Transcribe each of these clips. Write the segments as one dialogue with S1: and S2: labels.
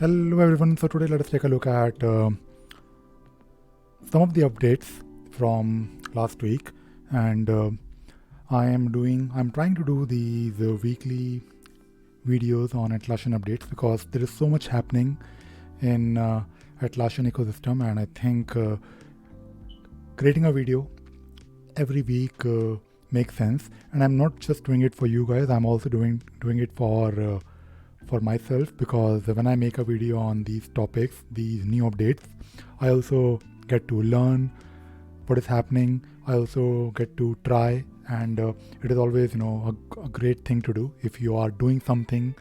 S1: Hello everyone, so today let us take a look at some of the updates from last week, and I'm trying to do these weekly videos on Atlassian updates because there is so much happening in Atlassian ecosystem, and I think creating a video every week makes sense. And I'm not just doing it for you guys, I'm also doing it for myself, because when I make a video on these topics, these new updates, I also get to learn what is happening. I also get to try, and it is always a great thing to do if you are doing something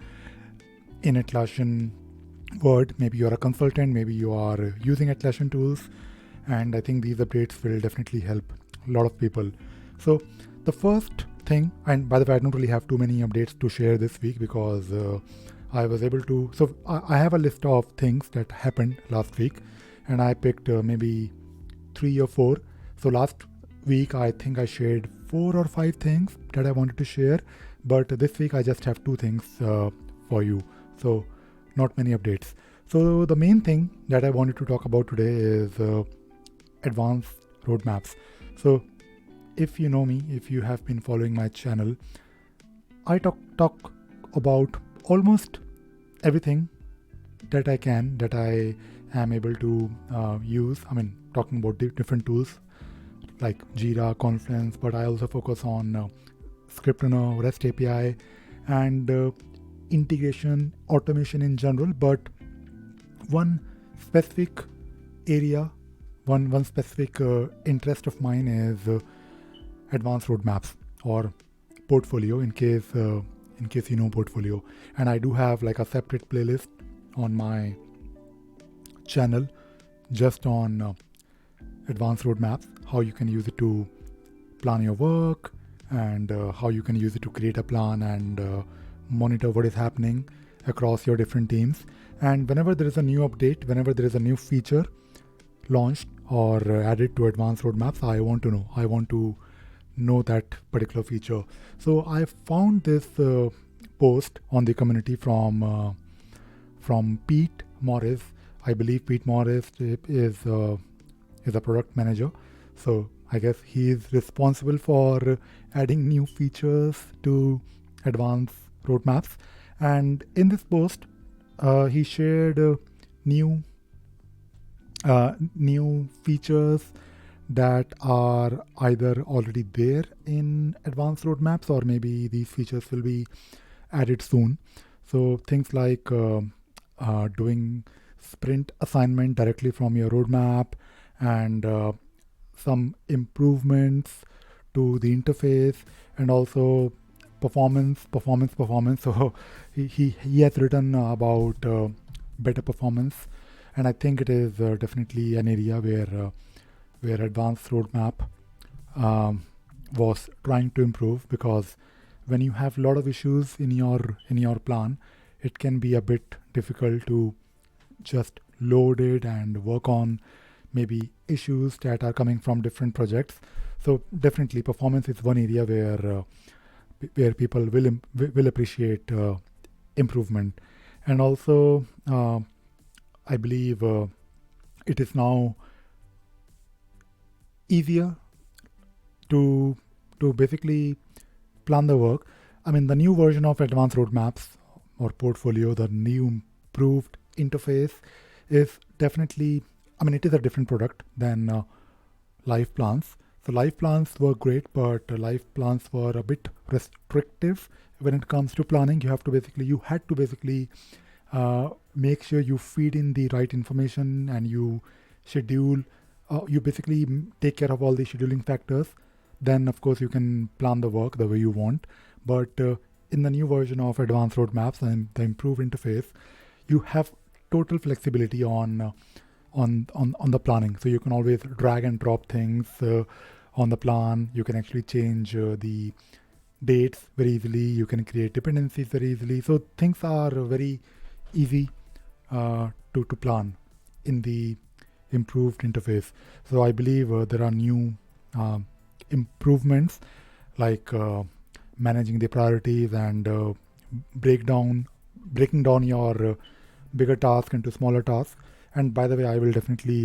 S1: in Atlassian world. Maybe you're a consultant, maybe you are using Atlassian tools, and I think these updates will definitely help a lot of people. So the first thing, and by the way, I don't really have too many updates to share this week because I was able to. So I have a list of things that happened last week, and I picked maybe 3 or 4. So last week I think I shared 4 or 5 things that I wanted to share, but this week I just have 2 things for you. So not many updates. So the main thing that I wanted to talk about today is advanced roadmaps. So if you know me, if you have been following my channel, I talk about almost everything that I am able to use. I mean, talking about different tools like Jira, Confluence, but I also focus on script runner, REST API, and integration, automation in general. But one specific area, one specific interest of mine is advanced roadmaps or portfolio, in case you know portfolio. And I do have like a separate playlist on my channel just on advanced roadmaps, how you can use it to plan your work, and how you can use it to create a plan and monitor what is happening across your different teams. And whenever there is a new update, whenever there is a new feature launched or added to advanced roadmaps, I want to know that particular feature. So I found this post on the community from Pete Morris. I believe Pete Morris is a product manager. So I guess he is responsible for adding new features to advanced roadmaps. And in this post, he shared new features that are either already there in advanced roadmaps, or maybe these features will be added soon. So things like doing sprint assignment directly from your roadmap, and some improvements to the interface, and also performance. So he has written about better performance, and I think it is definitely an area where advanced roadmap was trying to improve, because when you have a lot of issues in your plan, it can be a bit difficult to just load it and work on maybe issues that are coming from different projects. So definitely performance is one area where people will appreciate improvement. And also I believe it is now easier to basically plan the work. I mean, the new version of advanced roadmaps or portfolio, the new improved interface is definitely, I mean, it is a different product than life plans. So life plans were great, but life plans were a bit restrictive when it comes to planning. You had to basically make sure you feed in the right information, and you schedule. You basically take care of all the scheduling factors. Then, of course, you can plan the work the way you want. But in the new version of advanced roadmaps and the improved interface, you have total flexibility on the planning. So you can always drag and drop things on the plan. You can actually change the dates very easily. You can create dependencies very easily. So things are very easy to plan in the improved interface. So I believe there are new improvements like managing the priorities and breaking down your bigger tasks into smaller tasks. And by the way, I will definitely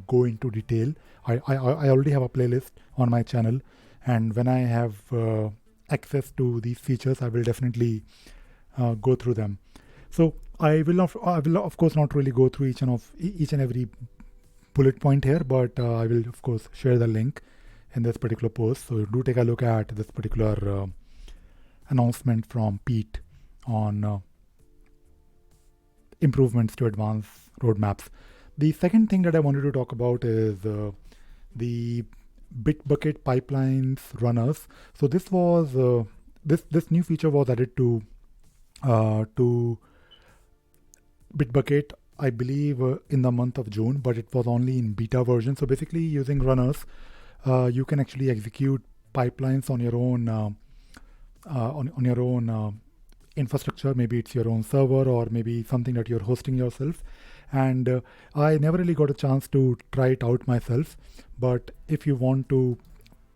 S1: go into detail. I already have a playlist on my channel, and when I have access to these features, I will definitely go through them. So I will of course not really go through each and every bullet point here, but I will of course share the link in this particular post. So do take a look at this particular announcement from Pete on improvements to advanced roadmaps. The second thing that I wanted to talk about is the Bitbucket pipelines runners. So this was this new feature was added to Bitbucket, I believe, in the month of June, but it was only in beta version. So basically, using runners, you can actually execute pipelines on your own on your own infrastructure. Maybe it's your own server, or maybe something that you're hosting yourself. And I never really got a chance to try it out myself. But if you want to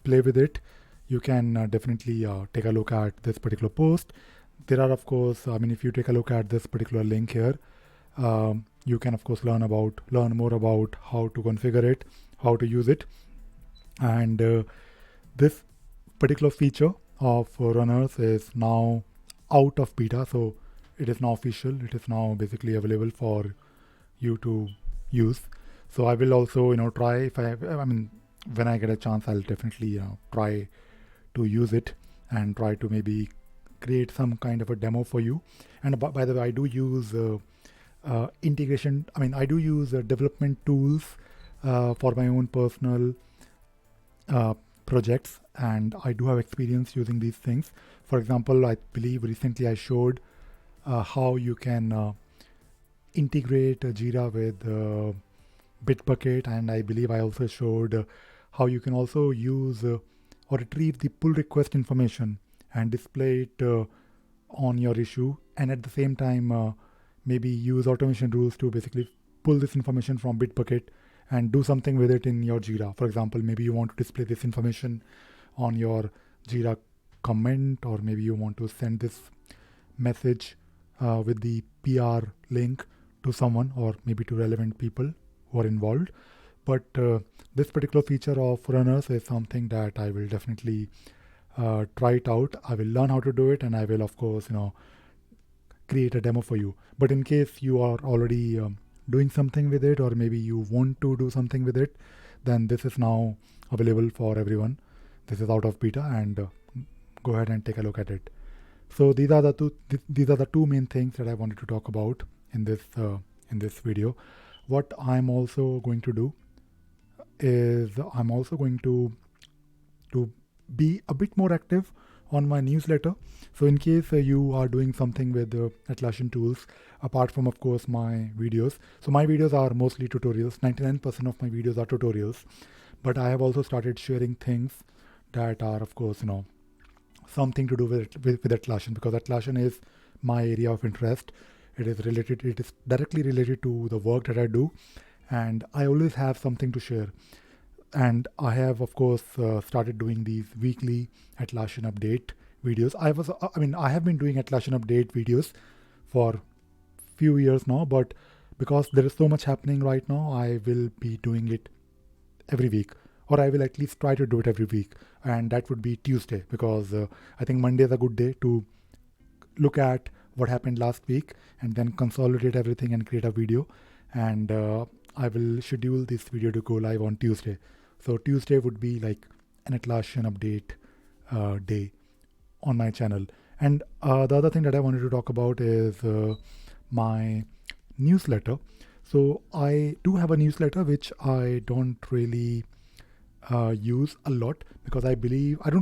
S1: play with it, you can definitely take a look at this particular post. There are, of course, if you take a look at this particular link here, you can of course learn more about how to configure it, how to use it. And this particular feature of runners is now out of beta, so it is now official. It is now basically available for you to use. So I will also try, if when I get a chance, I'll definitely try to use it and try to maybe create some kind of a demo for you. And by the way, I do use integration. I do use development tools for my own personal projects, and I do have experience using these things. For example, I believe recently I showed how you can integrate Jira with Bitbucket, and I believe I also showed how you can also use or retrieve the pull request information and display it on your issue, and at the same time maybe use automation rules to basically pull this information from Bitbucket and do something with it in your Jira. For example, maybe you want to display this information on your Jira comment, or maybe you want to send this message with the PR link to someone, or maybe to relevant people who are involved. But this particular feature of runners is something that I will definitely try it out. I will learn how to do it, and I will of course create a demo for you. But in case you are already doing something with it, or maybe you want to do something with it, then this is now available for everyone. This is out of beta, and go ahead and take a look at it. So these are the two main things that I wanted to talk about in this video. What I'm also going to do is I'm also going to be a bit more active on my newsletter. So in case you are doing something with Atlassian tools, apart from of course my videos. So my videos are mostly tutorials. 99% of my videos are tutorials, but I have also started sharing things that are of course something to do with Atlassian, because Atlassian is my area of interest. It is directly related to the work that I do, and I always have something to share. And I have of course started doing these weekly Atlassian update videos. I have been doing Atlassian update videos for few years now, but because there is so much happening right now, I will be doing it every week, or I will at least try to do it every week. And that would be Tuesday, because I think Monday is a good day to look at what happened last week and then consolidate everything and create a video. And I will schedule this video to go live on Tuesday. So Tuesday would be like an Atlassian update day on my channel. And the other thing that I wanted to talk about is my newsletter. So I do have a newsletter which I don't really use a lot, because I believe I'm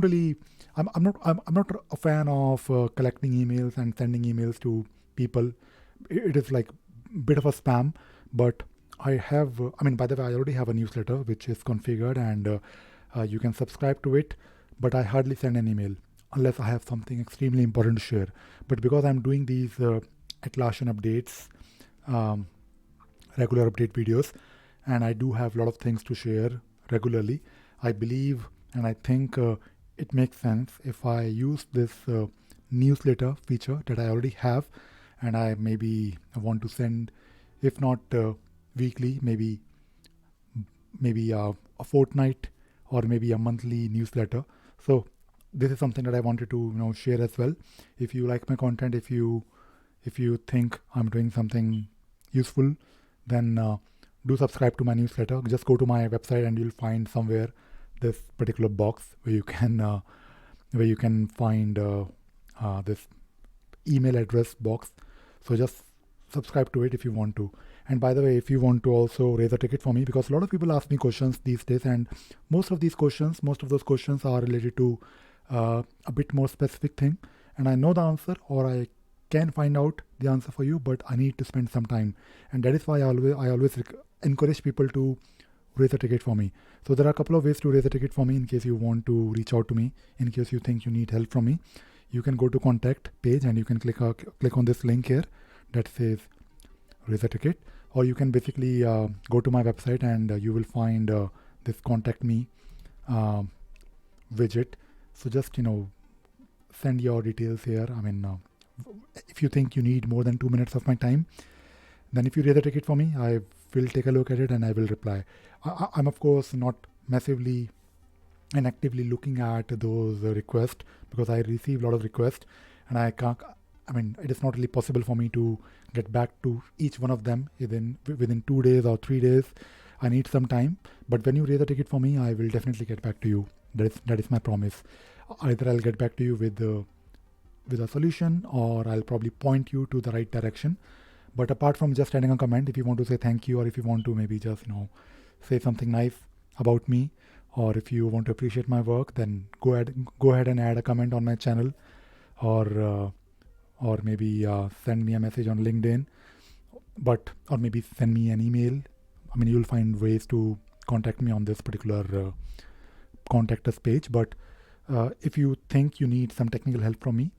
S1: not a fan of collecting emails and sending emails to people. It is like a bit of a spam. But I have by the way, I already have a newsletter which is configured, and you can subscribe to it, but I hardly send an email unless I have something extremely important to share. But because I'm doing these Atlassian updates, regular update videos, and I do have a lot of things to share regularly, I believe and I think it makes sense if I use this newsletter feature that I already have, and I maybe want to send, if not weekly, maybe a fortnight or maybe a monthly newsletter. So this is something that I wanted to share as well. If you like my content, if you think I'm doing something useful, then do subscribe to my newsletter. Just go to my website and you'll find somewhere this particular box where you can find this email address box. So just subscribe to it if you want to. And by the way, if you want to also raise a ticket for me, because a lot of people ask me questions these days, and most of those questions are related to a bit more specific thing, and I know the answer, or I can find out the answer for you, but I need to spend some time, and that is why I always encourage people to raise a ticket for me. So there are a couple of ways to raise a ticket for me in case you want to reach out to me, in case you think you need help from me. You can go to contact page and you can click on this link here that says raise a ticket, or you can basically go to my website and you will find this contact me widget. So just send your details here. I mean, if you think you need more than 2 minutes of my time, then if you raise a ticket for me, I will take a look at it and I will reply. I'm of course not massively and actively looking at those requests, because I receive a lot of requests and I can't, I mean, it is not really possible for me to get back to each one of them within 2 days or 3 days. I need some time, but when you raise a ticket for me, I will definitely get back to you. That is my promise. Either I'll get back to you with a solution, or I'll probably point you to the right direction. But apart from just adding a comment, if you want to say thank you, or if you want to maybe just say something nice about me, or if you want to appreciate my work, then go ahead and add a comment on my channel, or maybe send me a message on LinkedIn, or maybe send me an email. I mean, you'll find ways to contact me on this particular contact us page. But if you think you need some technical help from me,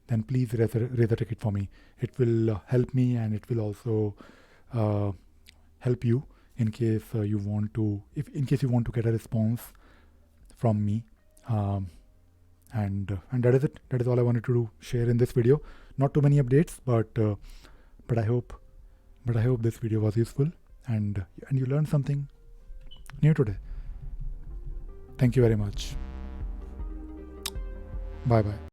S1: then please raise a ticket for me. It will help me, and it will also help you in case you want to get a response from me. And that is it. That is all I wanted to share in this video. Not too many updates, but I hope this video was useful and you learned something new today. Thank you very much. Bye bye.